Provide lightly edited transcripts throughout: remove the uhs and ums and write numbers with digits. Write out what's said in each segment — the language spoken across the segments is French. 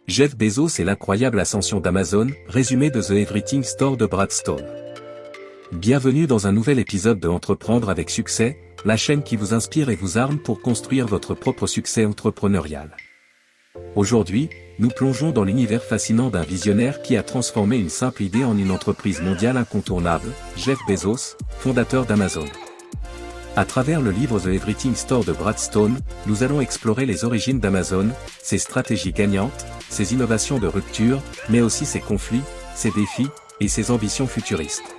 Jeff Bezos et l'incroyable ascension d'Amazon, résumé de The Everything Store de Brad Stone. Bienvenue dans un nouvel épisode de Entreprendre avec succès, la chaîne qui vous inspire et vous arme pour construire votre propre succès entrepreneurial. Aujourd'hui, nous plongeons dans l'univers fascinant d'un visionnaire qui a transformé une simple idée en une entreprise mondiale incontournable, Jeff Bezos, fondateur d'Amazon. À travers le livre The Everything Store de Brad Stone, nous allons explorer les origines d'Amazon, ses stratégies gagnantes, ses innovations de rupture, mais aussi ses conflits, ses défis, et ses ambitions futuristes.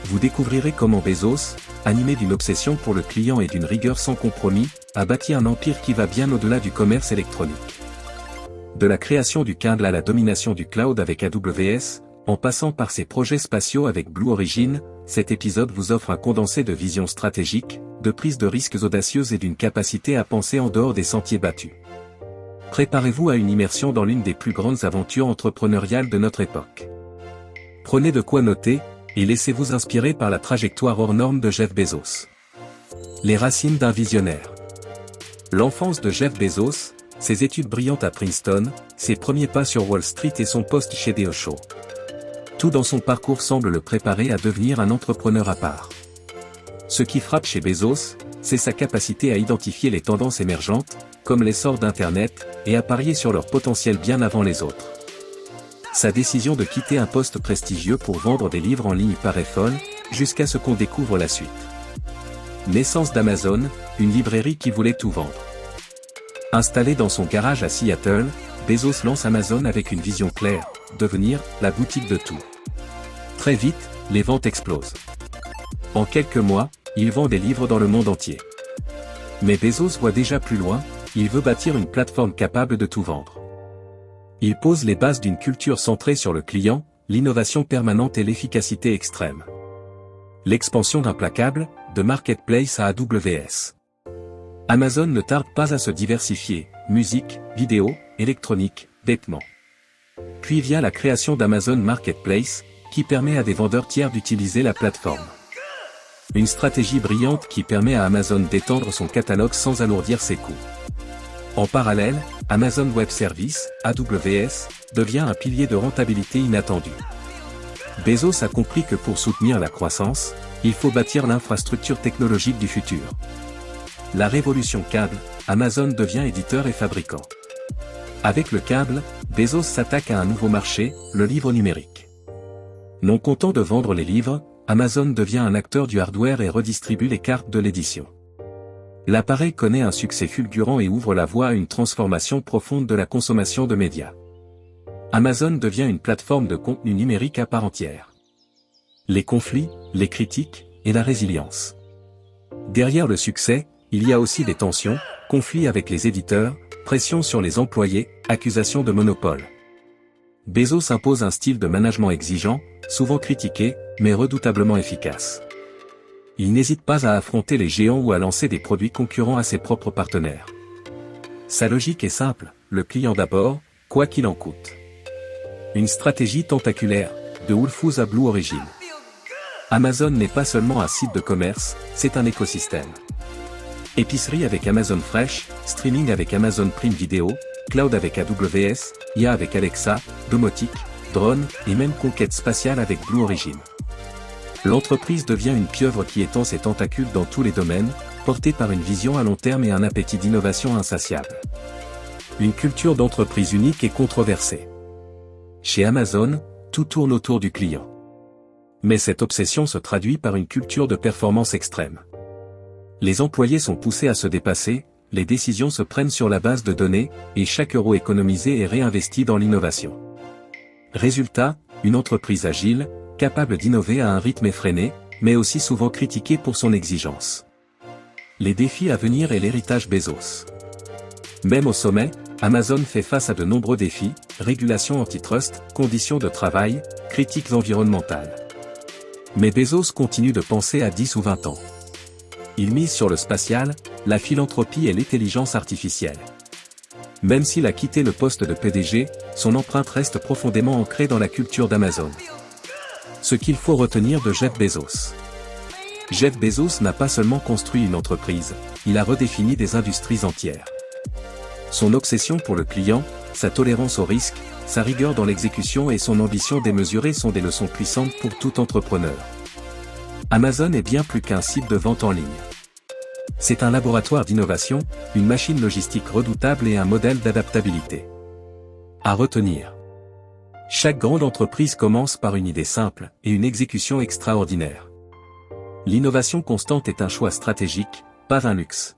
Vous découvrirez comment Bezos, animé d'une obsession pour le client et d'une rigueur sans compromis, a bâti un empire qui va bien au-delà du commerce électronique. De la création du Kindle à la domination du cloud avec AWS, en passant par ses projets spatiaux avec Blue Origin, cet épisode vous offre un condensé de visions stratégiques, de prises de risques audacieuses et d'une capacité à penser en dehors des sentiers battus. Préparez-vous à une immersion dans l'une des plus grandes aventures entrepreneuriales de notre époque. Prenez de quoi noter, et laissez-vous inspirer par la trajectoire hors norme de Jeff Bezos. Les racines d'un visionnaire. L'enfance de Jeff Bezos, ses études brillantes à Princeton, ses premiers pas sur Wall Street et son poste chez The Osho. Tout dans son parcours semble le préparer à devenir un entrepreneur à part. Ce qui frappe chez Bezos, c'est sa capacité à identifier les tendances émergentes, comme l'essor d'Internet, et à parier sur leur potentiel bien avant les autres. Sa décision de quitter un poste prestigieux pour vendre des livres en ligne paraît folle, jusqu'à ce qu'on découvre la suite. Naissance d'Amazon, une librairie qui voulait tout vendre. Installé dans son garage à Seattle, Bezos lance Amazon avec une vision claire, devenir la boutique de tout. Très vite, les ventes explosent. En quelques mois, il vend des livres dans le monde entier. Mais Bezos voit déjà plus loin, il veut bâtir une plateforme capable de tout vendre. Il pose les bases d'une culture centrée sur le client, l'innovation permanente et l'efficacité extrême. L'expansion implacable, de Marketplace à AWS. Amazon ne tarde pas à se diversifier, musique, vidéo, électronique, vêtements. Puis via la création d'Amazon Marketplace, qui permet à des vendeurs tiers d'utiliser la plateforme. Une stratégie brillante qui permet à Amazon d'étendre son catalogue sans alourdir ses coûts. En parallèle, Amazon Web Services, AWS, devient un pilier de rentabilité inattendu. Bezos a compris que pour soutenir la croissance, il faut bâtir l'infrastructure technologique du futur. La révolution câble, Amazon devient éditeur et fabricant. Avec le câble, Bezos s'attaque à un nouveau marché, le livre numérique. Non content de vendre les livres, Amazon devient un acteur du hardware et redistribue les cartes de l'édition. L'appareil connaît un succès fulgurant et ouvre la voie à une transformation profonde de la consommation de médias. Amazon devient une plateforme de contenu numérique à part entière. Les conflits, les critiques, et la résilience. Derrière le succès, il y a aussi des tensions, conflits avec les éditeurs, pression sur les employés, accusations de monopole. Bezos impose un style de management exigeant, souvent critiqué, mais redoutablement efficace. Il n'hésite pas à affronter les géants ou à lancer des produits concurrents à ses propres partenaires. Sa logique est simple, le client d'abord, quoi qu'il en coûte. Une stratégie tentaculaire, de Whole Foods à Blue Origin. Amazon n'est pas seulement un site de commerce, c'est un écosystème. Épicerie avec Amazon Fresh, streaming avec Amazon Prime Video, cloud avec AWS, IA avec Alexa, domotique, drone, et même conquête spatiale avec Blue Origin. L'entreprise devient une pieuvre qui étend ses tentacules dans tous les domaines, portée par une vision à long terme et un appétit d'innovation insatiable. Une culture d'entreprise unique et controversée. Chez Amazon, tout tourne autour du client. Mais cette obsession se traduit par une culture de performance extrême. Les employés sont poussés à se dépasser, les décisions se prennent sur la base de données, et chaque euro économisé est réinvesti dans l'innovation. Résultat, une entreprise agile, capable d'innover à un rythme effréné, mais aussi souvent critiquée pour son exigence. Les défis à venir et l'héritage Bezos. Même au sommet, Amazon fait face à de nombreux défis, régulation antitrust, conditions de travail, critiques environnementales. Mais Bezos continue de penser à 10 ou 20 ans. Il mise sur le spatial, la philanthropie et l'intelligence artificielle. Même s'il a quitté le poste de PDG, son empreinte reste profondément ancrée dans la culture d'Amazon. Ce qu'il faut retenir de Jeff Bezos. Jeff Bezos n'a pas seulement construit une entreprise, il a redéfini des industries entières. Son obsession pour le client, Sa tolérance au risque, sa rigueur dans l'exécution et son ambition démesurée sont des leçons puissantes pour tout entrepreneur. Amazon est bien plus qu'un site de vente en ligne. C'est un laboratoire d'innovation, une machine logistique redoutable et un modèle d'adaptabilité. À retenir. Chaque grande entreprise commence par une idée simple et une exécution extraordinaire. L'innovation constante est un choix stratégique, pas un luxe.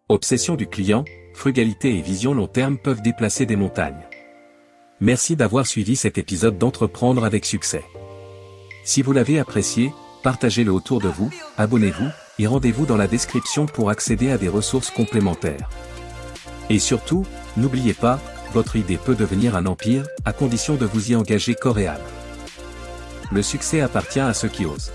Obsession du client, frugalité et vision long terme peuvent déplacer des montagnes. Merci d'avoir suivi cet épisode d'Entreprendre avec succès. Si vous l'avez apprécié, partagez-le autour de vous, abonnez-vous, et rendez-vous dans la description pour accéder à des ressources complémentaires. Et surtout, n'oubliez pas, votre idée peut devenir un empire, à condition de vous y engager corps et âme. Le succès appartient à ceux qui osent.